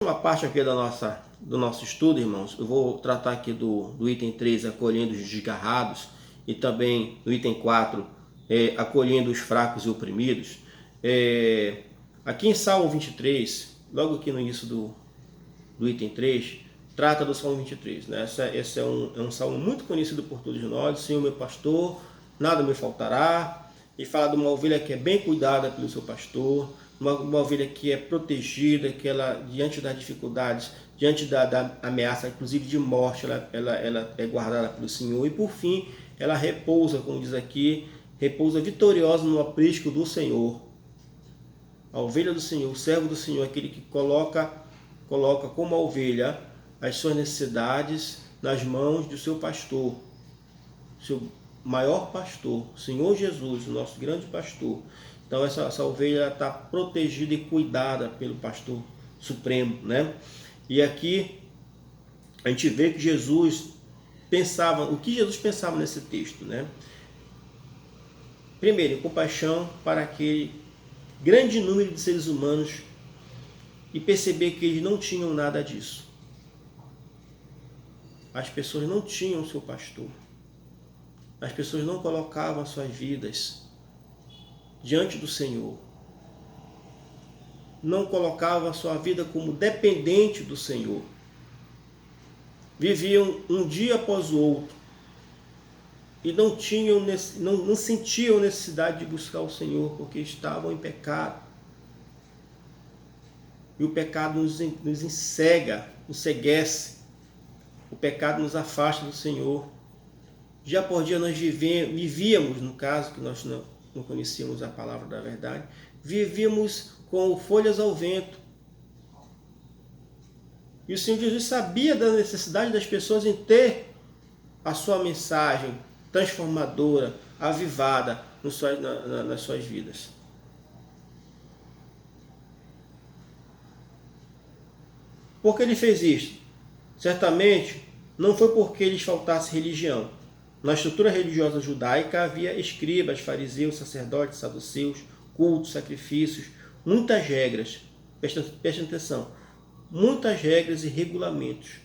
Uma parte aqui do nosso estudo, irmãos, eu vou tratar aqui do item 3, acolhendo os desgarrados, e também do item 4, acolhendo os fracos e oprimidos. Aqui em Salmo 23, logo aqui no início do item 3, trata do Salmo 23. Né? Esse é um salmo muito conhecido por todos nós. O Senhor meu pastor, nada me faltará. E fala de uma ovelha que é bem cuidada pelo seu pastor, uma ovelha que é protegida, que ela, diante das dificuldades, diante da ameaça, inclusive de morte, ela é guardada pelo Senhor. E por fim, ela repousa, como diz aqui, repousa vitoriosa no aprisco do Senhor. A ovelha do Senhor, o servo do Senhor, aquele que coloca como a ovelha as suas necessidades nas mãos do seu pastor, seu maior pastor, o Senhor Jesus, o nosso grande pastor. Então essa ovelha está protegida e cuidada pelo pastor supremo, né? E aqui a gente vê que Jesus pensava, o que Jesus pensava nesse texto, né? Primeiro, compaixão para aquele grande número de seres humanos e perceber que eles não tinham nada disso. As pessoas não tinham seu pastor. As pessoas não colocavam as suas vidas diante do Senhor. Não colocavam a sua vida como dependente do Senhor. Viviam um dia após o outro e não sentiam necessidade de buscar o Senhor porque estavam em pecado. E o pecado nos encega, nos enceguece. O pecado nos afasta do Senhor. Dia por dia nós vivíamos, no caso que nós não conhecíamos a palavra da verdade, vivíamos com folhas ao vento. E o Senhor Jesus sabia da necessidade das pessoas em ter a sua mensagem transformadora, avivada nas suas vidas. Por que ele fez isso? Certamente não foi porque lhes faltasse religião. Na estrutura religiosa judaica havia escribas, fariseus, sacerdotes, saduceus, cultos, sacrifícios, muitas regras. Presta atenção. Muitas regras e regulamentos,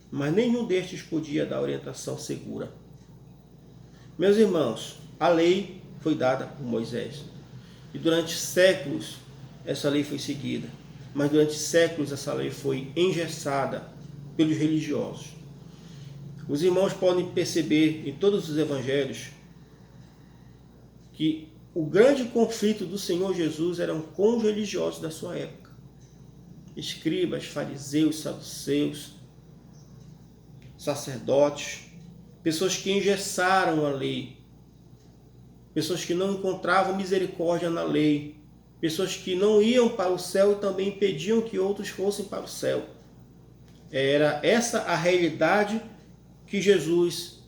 mas nenhum destes podia dar orientação segura. Meus irmãos, a lei foi dada por Moisés. E durante séculos essa lei foi seguida. Mas durante séculos essa lei foi engessada pelos religiosos. Os irmãos podem perceber em todos os evangelhos que o grande conflito do Senhor Jesus eram com os religiosos da sua época. Escribas, fariseus, saduceus, sacerdotes, pessoas que engessaram a lei, pessoas que não encontravam misericórdia na lei, pessoas que não iam para o céu e também impediam que outros fossem para o céu. Era essa a realidade que Jesus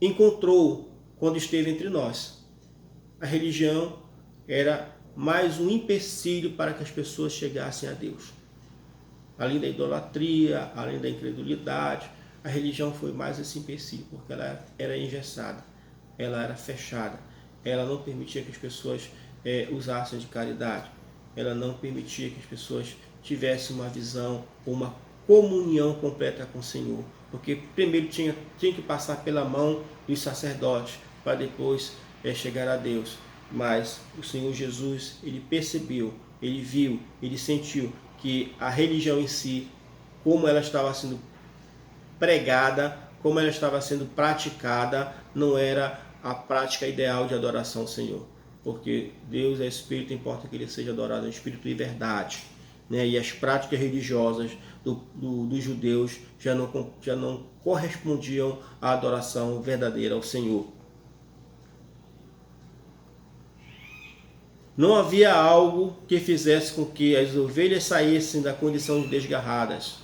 encontrou quando esteve entre nós. A religião era mais um empecilho para que as pessoas chegassem a Deus. Além da idolatria, além da incredulidade, a religião foi mais esse empecilho, porque ela era engessada, ela era fechada, ela não permitia que as pessoas usassem de caridade, ela não permitia que as pessoas tivessem uma visão, uma comunhão completa com o Senhor, porque primeiro tinha que passar pela mão dos sacerdotes para depois chegar a Deus. Mas o Senhor Jesus, ele percebeu, ele viu, ele sentiu que a religião em si, como ela estava sendo pregada, como ela estava sendo praticada, não era a prática ideal de adoração ao Senhor, porque Deus é Espírito, importa que ele seja adorado em Espírito e verdade. Né? E as práticas religiosas dos judeus já não correspondiam à adoração verdadeira ao Senhor. Não havia algo que fizesse com que as ovelhas saíssem da condição de desgarradas,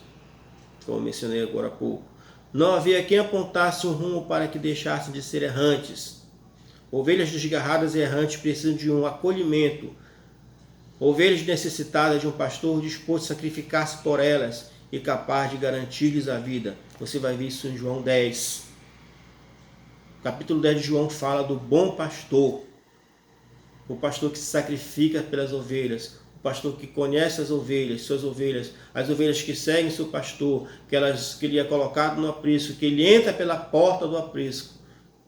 como mencionei agora há pouco. Não havia quem apontasse um rumo para que deixassem de ser errantes. Ovelhas desgarradas e errantes precisam de um acolhimento. Ovelhas necessitadas de um pastor disposto a sacrificar-se por elas e capaz de garantir-lhes a vida. Você vai ver isso em João 10. O capítulo 10 de João fala do bom pastor. O pastor que se sacrifica pelas ovelhas. O pastor que conhece as ovelhas, suas ovelhas, as ovelhas que seguem seu pastor, que ele é colocado no aprisco, que ele entra pela porta do aprisco,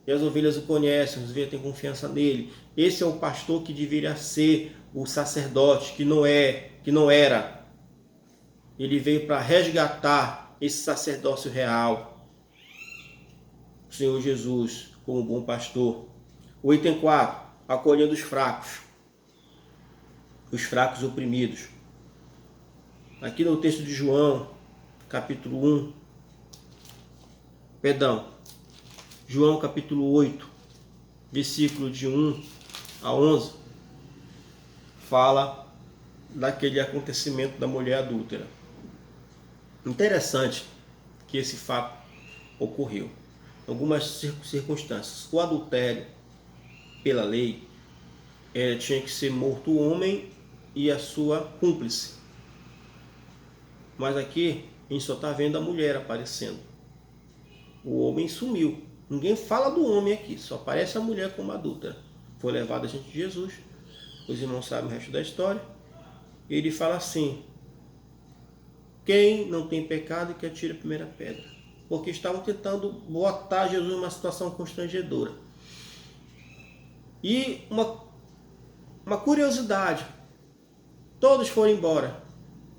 e as ovelhas o conhecem, as ovelhas têm confiança nele. Esse é o pastor que deveria ser o sacerdote, que não era. Ele veio para resgatar esse sacerdócio real. O Senhor Jesus, como bom pastor. O item 4, acolhendo os fracos oprimidos. Aqui no texto de João, capítulo 1, João capítulo 8, versículo de 1 a 11, fala daquele acontecimento da mulher adúltera. Interessante que esse fato ocorreu em algumas circunstâncias. O adultério, pela lei, tinha que ser morto o homem e a sua cúmplice. Mas aqui a gente só está vendo a mulher aparecendo. O homem sumiu. Ninguém fala do homem aqui, só aparece a mulher como adúltera. Foi levada diante de Jesus. Os irmãos sabem o resto da história. Ele fala assim: quem não tem pecado que atire a primeira pedra. Porque estavam tentando botar Jesus numa situação constrangedora. E uma curiosidade: todos foram embora.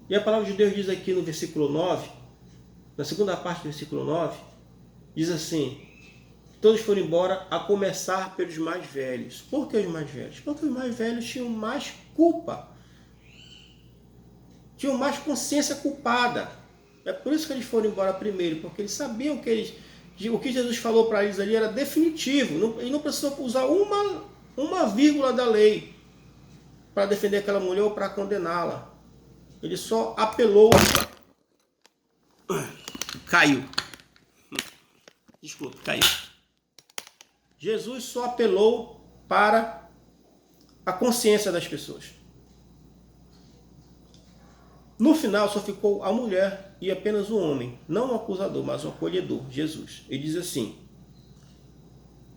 E a palavra de Deus diz aqui no versículo 9, na segunda parte do versículo 9, diz assim: todos foram embora, a começar pelos mais velhos. Por que os mais velhos? Porque os mais velhos tinham mais culpa, tinham mais consciência culpada. É por isso que eles foram embora primeiro, porque eles sabiam que o que Jesus falou para eles ali era definitivo. Ele não precisou usar uma vírgula da lei para defender aquela mulher ou para condená-la. Ele só apelou. Caiu. Desculpa, caiu. Jesus só apelou para a consciência das pessoas. No final só ficou a mulher e apenas o homem, não o acusador, mas o acolhedor, Jesus. Ele diz assim: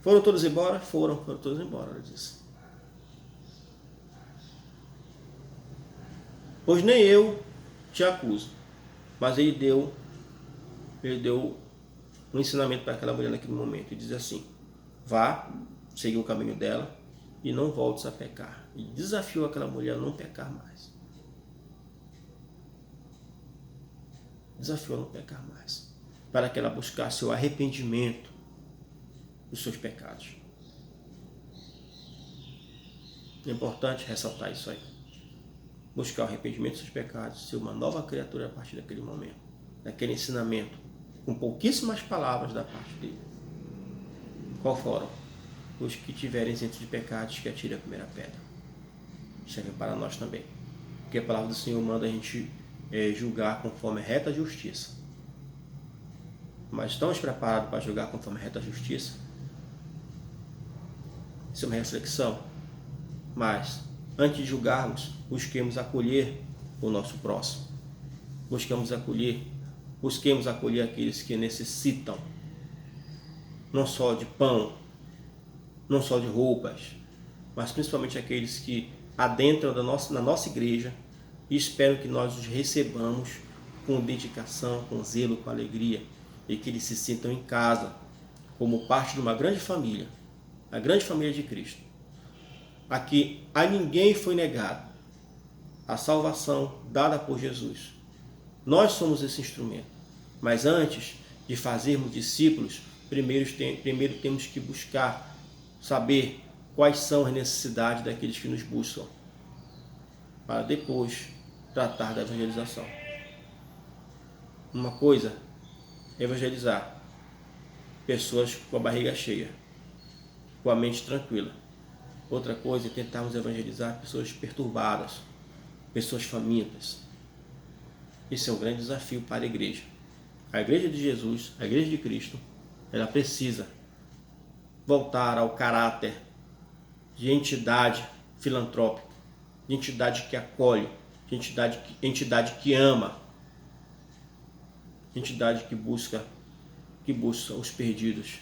foram todos embora? Foram todos embora, ele disse. Pois nem eu te acuso. Mas ele deu um ensinamento para aquela mulher naquele momento. Ele diz assim: vá, siga o caminho dela e não voltes a pecar. E desafiou aquela mulher a não pecar mais. Desafiou a não pecar mais. Para que ela buscasse o arrependimento dos seus pecados. É importante ressaltar isso aí. Buscar o arrependimento dos seus pecados, ser uma nova criatura a partir daquele momento, daquele ensinamento, com pouquíssimas palavras da parte dele. Qual foram? Os que tiverem isentos de pecados, que atirem a primeira pedra. Serve para nós também. Porque a palavra do Senhor manda a gente julgar conforme a reta justiça. Mas estamos preparados para julgar conforme a reta justiça? Isso é uma reflexão. Mas, antes de julgarmos, busquemos acolher o nosso próximo. Busquemos acolher aqueles que necessitam, não só de pão, não só de roupas, mas principalmente aqueles que adentram na nossa igreja e esperam que nós os recebamos com dedicação, com zelo, com alegria, e que eles se sintam em casa, como parte de uma grande família, a grande família de Cristo. Aqui a ninguém foi negado a salvação dada por Jesus. Nós somos esse instrumento. Mas antes de fazermos discípulos, primeiro temos que buscar saber quais são as necessidades daqueles que nos buscam, para depois tratar da evangelização. Uma coisa é evangelizar pessoas com a barriga cheia, com a mente tranquila. Outra coisa é tentarmos evangelizar pessoas perturbadas, pessoas famintas. Esse é um grande desafio para a igreja. A igreja de Jesus, a igreja de Cristo, ela precisa voltar ao caráter de entidade filantrópica, de entidade que acolhe, de entidade que ama, de entidade que busca os perdidos,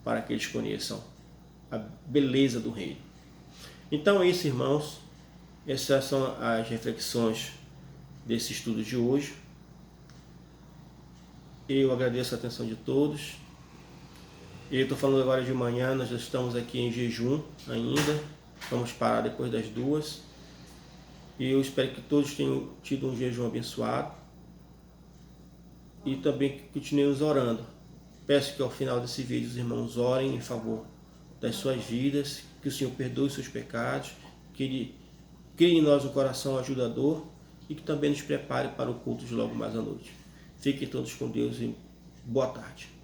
para que eles conheçam a beleza do reino. Então é isso, irmãos. Essas são as reflexões desse estudo de hoje. Eu agradeço a atenção de todos. Eu estou falando agora de manhã, nós já estamos aqui em jejum ainda. Vamos parar depois das 2. E eu espero que todos tenham tido um jejum abençoado. E também que continuemos orando. Peço que ao final desse vídeo os irmãos orem em favor das suas vidas, que o Senhor perdoe os seus pecados, que Ele crie em nós um coração ajudador e que também nos prepare para o culto de logo mais à noite. Fiquem todos com Deus e boa tarde.